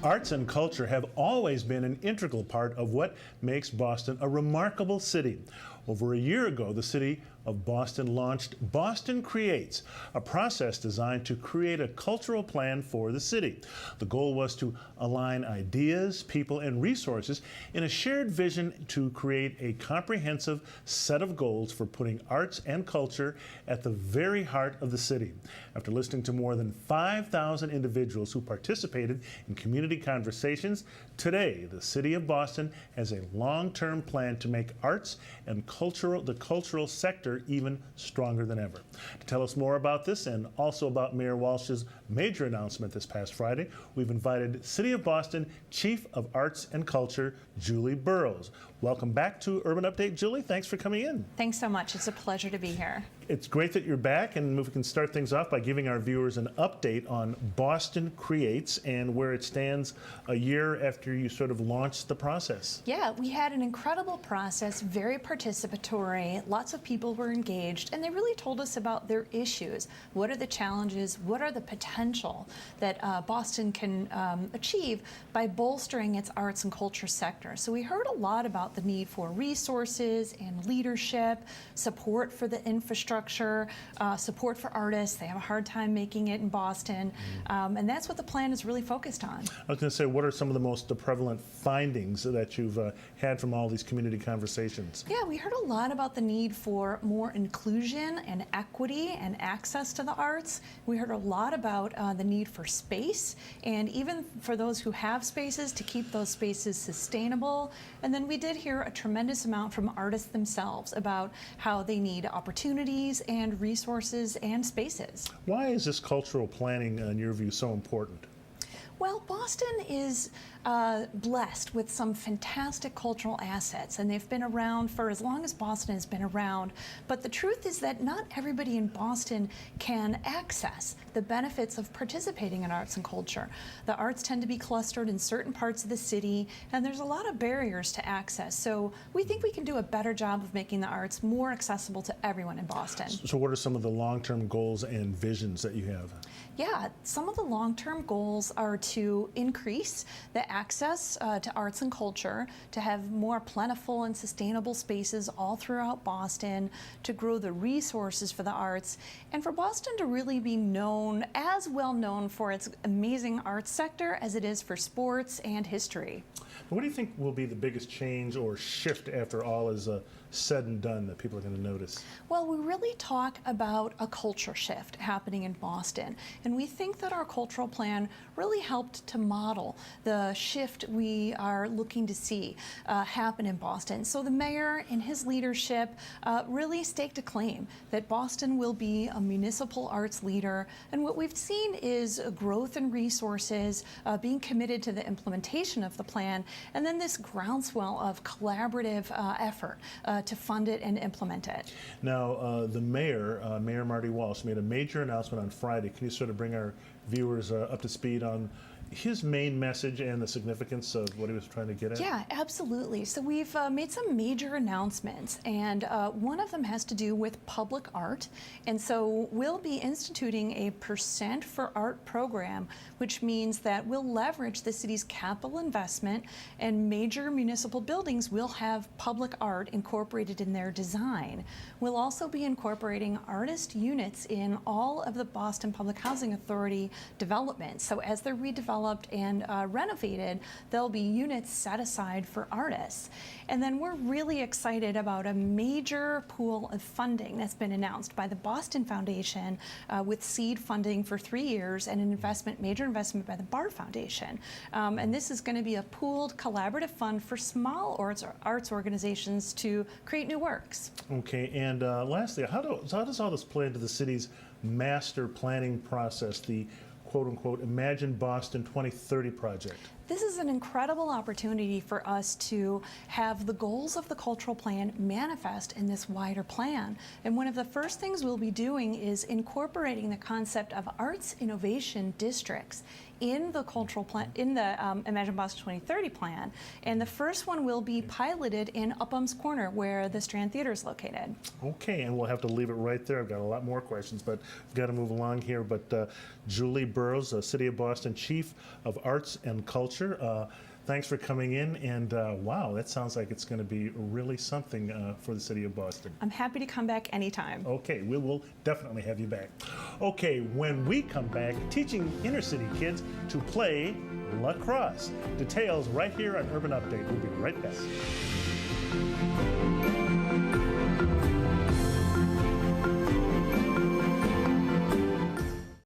Arts and culture have always been an integral part of what makes Boston a remarkable city. Over a year ago, the city of Boston launched Boston Creates, a process designed to create a cultural plan for the city. The goal was to align ideas, people, and resources in a shared vision to create a comprehensive set of goals for putting arts and culture at the very heart of the city. After listening to more than 5,000 individuals who participated in community conversations, today the city of Boston has a long-term plan to make arts and the cultural sector even stronger than ever. To tell us more about this and also about Mayor Walsh's major announcement this past Friday, we've invited City of Boston Chief of Arts and Culture, Julie Burros. Welcome back to Urban Update, Julie. Thanks for coming in. Thanks so much. It's a pleasure to be here. It's great that you're back, and we can start things off by giving our viewers an update on Boston Creates and where it stands a year after you sort of launched the process. Yeah, we had an incredible process, very participatory. Lots of people were engaged, and they really told us about their issues. What are the challenges? What are the potential that Boston can achieve by bolstering its arts and culture sector? So we heard a lot about the need for resources and leadership, support for the infrastructure, support for artists. They have a hard time making it in Boston, and that's what the plan is really focused on. I was going to say, what are some of the most prevalent findings that you've had from all these community conversations? Yeah, we heard a lot about the need for more inclusion and equity and access to the arts. We heard a lot about the need for space, and even for those who have spaces, to keep those spaces sustainable. And then we did hear a tremendous amount from artists themselves about how they need opportunities and resources and spaces. Why is this cultural planning, in your view, so important? Well, Boston is blessed with some fantastic cultural assets, and they've been around for as long as Boston has been around. But the truth is that not everybody in Boston can access the benefits of participating in arts and culture. The arts tend to be clustered in certain parts of the city, and there's a lot of barriers to access. So we think we can do a better job of making the arts more accessible to everyone in Boston. So what are some of the long-term goals and visions that you have? Yeah, some of the long-term goals are to increase the access to arts and culture, to have more plentiful and sustainable spaces all throughout Boston, to grow the resources for the arts, and for Boston to really be known, as well known for its amazing arts sector as it is for sports and history. What do you think will be the biggest change or shift after all is said and done that people are going to notice? Well, we really talk about a culture shift happening in Boston, and we think that our cultural plan really helped to model the shift we are looking to see happen in Boston. So the mayor, in his leadership, really staked a claim that Boston will be a municipal arts leader, and what we've seen is a growth in resources, being committed to the implementation of the plan, and then this groundswell of collaborative effort to fund it and implement it. Now, the mayor, Mayor Marty Walsh, made a major announcement on Friday. Can you sort of bring our viewers up to speed on his main message and the significance of what he was trying to get at? Yeah, absolutely. So we've made some major announcements, and one of them has to do with public art. And so we'll be instituting a Percent for Art program, which means that we'll leverage the city's capital investment, and major municipal buildings will have public art incorporated in their design. We'll also be incorporating artist units in all of the Boston Public Housing Authority developments. So as they're redeveloped and renovated, there'll be units set aside for artists. And then we're really excited about a major pool of funding that's been announced by the Boston Foundation with seed funding for 3 years and an major investment by the Barr Foundation. And this is going to be a pooled collaborative fund for small arts organizations to create new works. Okay, and lastly, how does all this play into the city's master planning process, the quote-unquote Imagine Boston 2030 project? This is an incredible opportunity for us to have the goals of the cultural plan manifest in this wider plan. And one of the first things we'll be doing is incorporating the concept of arts innovation districts in the cultural plan, in the Imagine Boston 2030 plan. And the first one will be piloted in Upham's Corner, where the Strand Theater is located. Okay, and we'll have to leave it right there. I've got a lot more questions, but we've got to move along here. But Julie Burros, City of Boston Chief of Arts and Culture, thanks for coming in. And wow, that sounds like it's going to be really something for the City of Boston. I'm happy to come back anytime. Okay, we will definitely have you back. Okay, when we come back, teaching inner city kids to play lacrosse. Details right here on Urban Update. We'll be right back.